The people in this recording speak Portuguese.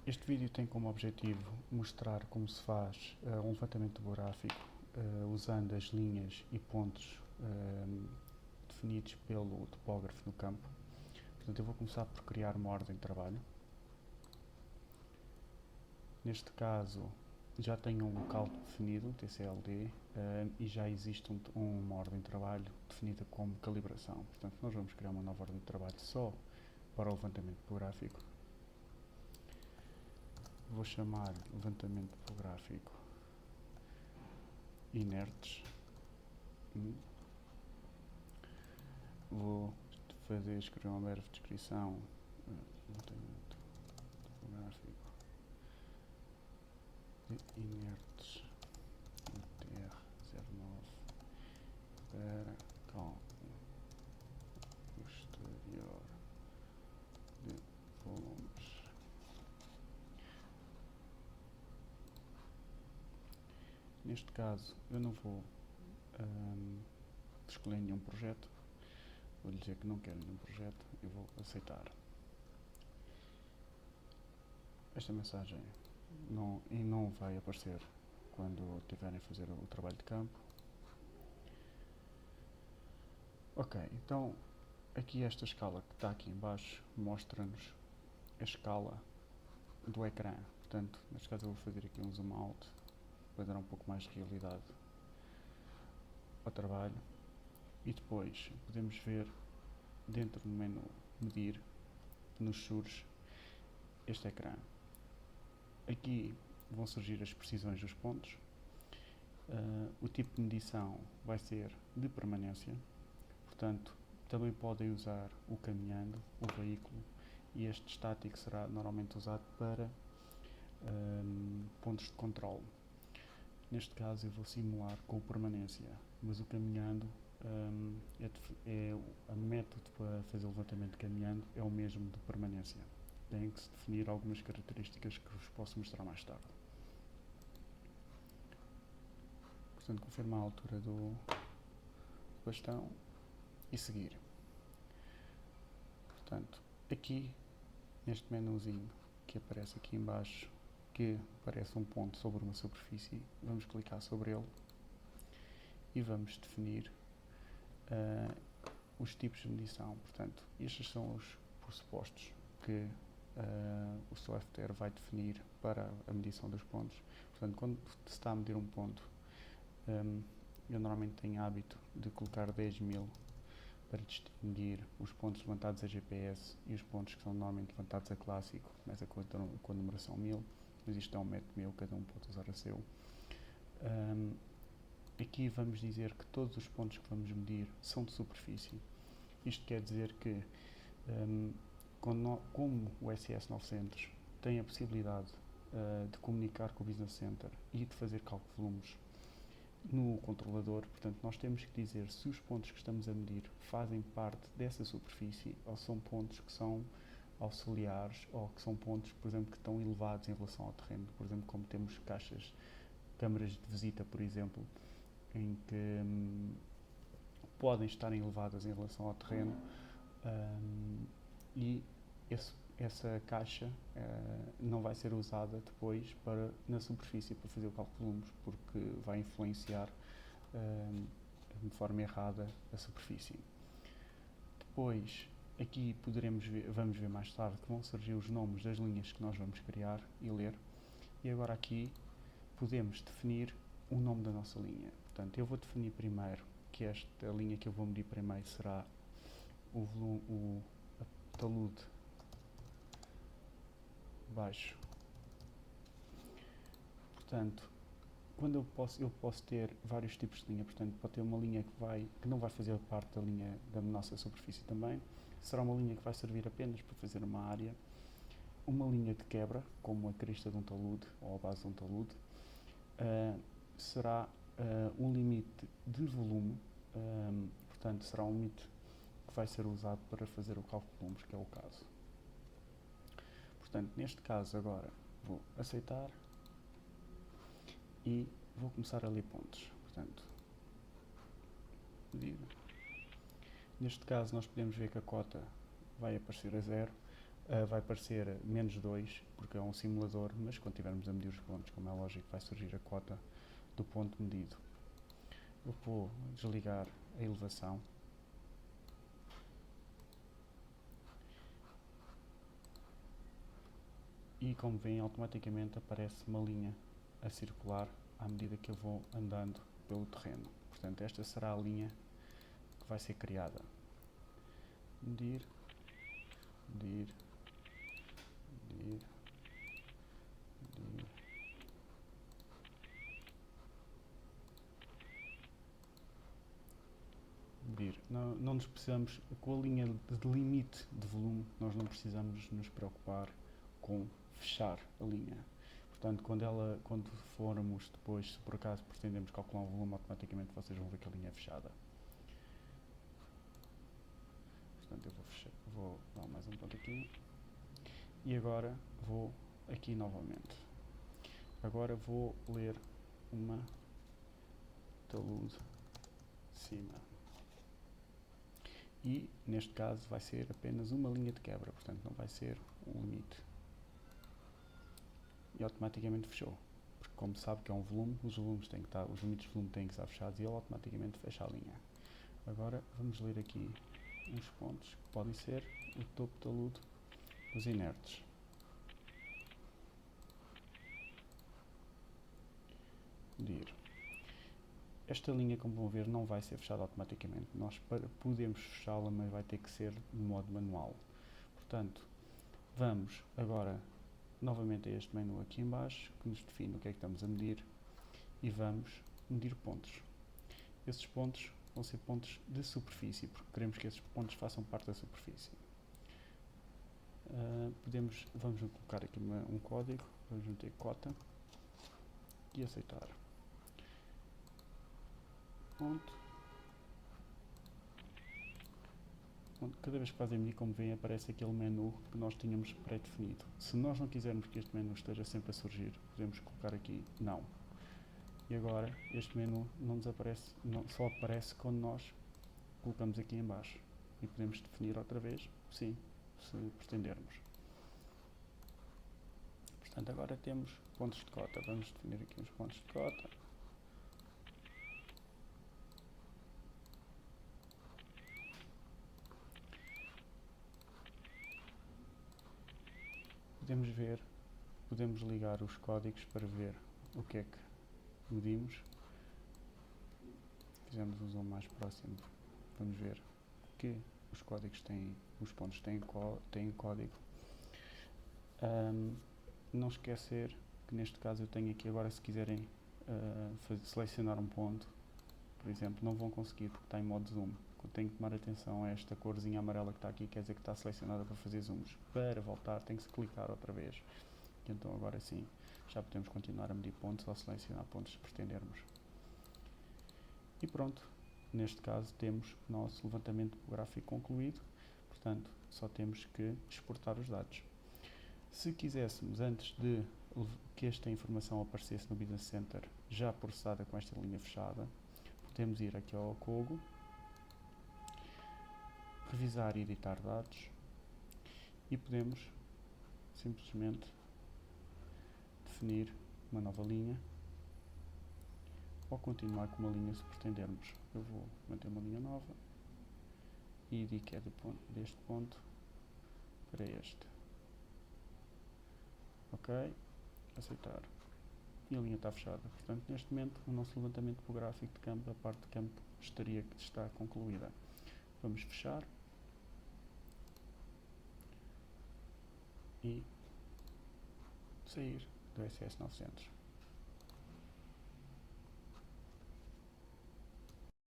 Este vídeo tem como objetivo mostrar como se faz um levantamento topográfico usando as linhas e pontos definidos pelo topógrafo no campo. Portanto, eu vou começar por criar uma ordem de trabalho. Neste caso, já tenho um local definido, TCLD, e já existe uma ordem de trabalho definida como calibração. Portanto, nós vamos criar uma nova ordem de trabalho só para o levantamento topográfico. Vou chamar levantamento topográfico inertes. Vou escrever uma breve descrição. Levantamento topográfico de inertes TR09 para cálculo posterior de volumes. Neste caso, eu não vou escolher nenhum projeto. Vou dizer que não quero nenhum projeto e vou aceitar. Esta mensagem não vai aparecer quando tiverem a fazer o trabalho de campo. Ok, então aqui esta escala que está aqui em baixo mostra-nos a escala do ecrã. Portanto, neste caso eu vou fazer aqui um zoom out para dar um pouco mais de realidade ao trabalho. E depois podemos ver dentro do menu medir que nos surge este ecrã. Aqui vão surgir as precisões dos pontos. O tipo de medição vai ser de permanência. Portanto, também podem usar o caminhando, o veículo, e este estático será normalmente usado para pontos de controle. Neste caso eu vou simular com permanência, mas o caminhando a método para fazer o levantamento de caminhando é o mesmo de permanência. Tem que se definir algumas características que vos posso mostrar mais tarde. Portanto, confirmar a altura do bastão e seguir. Portanto, aqui neste menuzinho que aparece aqui em baixo, que parece um ponto sobre uma superfície, vamos clicar sobre ele e vamos definir os tipos de medição. Portanto, estes são os pressupostos que o software vai definir para a medição dos pontos. Portanto, quando se está a medir um ponto, eu normalmente tenho hábito de colocar 10.000 para distinguir os pontos levantados a GPS e os pontos que são normalmente levantados a clássico, começa com a numeração 1000, mas isto é um método meu, cada um pode usar a seu. Aqui vamos dizer que todos os pontos que vamos medir são de superfície. Isto quer dizer que, como o SS900 tem a possibilidade de comunicar com o Business Center e de fazer cálculo de volumes no controlador, portanto nós temos que dizer se os pontos que estamos a medir fazem parte dessa superfície ou são pontos que são auxiliares ou que são pontos, por exemplo, que estão elevados em relação ao terreno. Por exemplo, como temos câmaras de visita, por exemplo, em que podem estar elevadas em relação ao terreno, e essa caixa não vai ser usada depois na superfície para fazer o cálculo de volumes, porque vai influenciar de forma errada a superfície. Depois, aqui vamos ver mais tarde que vão surgir os nomes das linhas que nós vamos criar e ler. E agora aqui podemos definir o nome da nossa linha. Portanto, eu vou definir primeiro que esta linha que eu vou medir primeiro será a talude baixo. Portanto, quando eu posso ter vários tipos de linha, portanto, pode ter uma linha que não vai fazer parte da linha da nossa superfície também, será uma linha que vai servir apenas para fazer uma área, uma linha de quebra, como a crista de um talude ou a base de um talude, será um limite de volume, portanto, será um limite que vai ser usado para fazer o cálculo de volumes, que é o caso. Portanto, neste caso agora vou aceitar e vou começar a ler pontos. Portanto, medido. Neste caso nós podemos ver que a cota vai aparecer a 0, vai aparecer menos 2, porque é um simulador, mas quando estivermos a medir os pontos, como é lógico, vai surgir a cota do ponto medido. Eu vou desligar a elevação. E como veem, automaticamente aparece uma linha a circular à medida que eu vou andando pelo terreno. Portanto, esta será a linha que vai ser criada. Medir, medir, medir, medir. Medir. Não nos precisamos, com a linha de limite de volume, nós não precisamos nos preocupar com fechar a linha. Portanto, quando formos depois, se por acaso pretendemos calcular um volume, automaticamente vocês vão ver que a linha é fechada. Portanto, eu vou dar mais um ponto aqui. E agora vou aqui novamente. Agora vou ler uma talude cima. E, neste caso, vai ser apenas uma linha de quebra, portanto não vai ser um limite. E automaticamente fechou. Porque como sabe que é um volume, os limites de volume têm que estar fechados e ele automaticamente fecha a linha. Agora vamos ler aqui uns pontos que podem ser o topo da talude dos inertes. Medir. Esta linha, como vão ver, não vai ser fechada automaticamente. Nós podemos fechá-la, mas vai ter que ser de modo manual. Portanto, vamos agora novamente a este menu aqui em baixo, que nos define o que é que estamos a medir, e vamos medir pontos. Esses pontos vão ser pontos de superfície, porque queremos que esses pontos façam parte da superfície. Vamos colocar aqui um código, vamos meter cota e aceitar. Ponto. Cada vez que fazem medir, como veem, aparece aquele menu que nós tínhamos pré-definido. Se nós não quisermos que este menu esteja sempre a surgir, podemos colocar aqui não. E agora este menu não desaparece, só aparece quando nós colocamos aqui em baixo. E podemos definir outra vez, sim, se pretendermos. Portanto, agora temos pontos de cota. Vamos definir aqui os pontos de cota. Podemos ligar os códigos para ver o que é que medimos. Fizemos um zoom mais próximo. Vamos ver que os códigos os pontos têm código. Não esquecer que neste caso eu tenho aqui agora, se quiserem selecionar um ponto, por exemplo, não vão conseguir porque está em modo zoom. Tenho que tomar atenção a esta corzinha amarela que está aqui, quer dizer que está selecionada para fazer zooms. Para voltar tem que se clicar outra vez. E então agora sim, já podemos continuar a medir pontos ou selecionar pontos se pretendermos. E pronto, neste caso temos o nosso levantamento topográfico concluído, portanto só temos que exportar os dados. Se quiséssemos, antes de que esta informação aparecesse no Business Center já processada com esta linha fechada, podemos ir aqui ao Kogo, revisar e editar dados e podemos simplesmente definir uma nova linha ou continuar com uma linha se pretendermos. Eu vou manter uma linha nova e digo que é deste ponto para este. Ok, aceitar. E a linha está fechada. Portanto, neste momento, o nosso levantamento topográfico de campo, a parte de campo, está concluída. Vamos fechar. E sair do SS 900.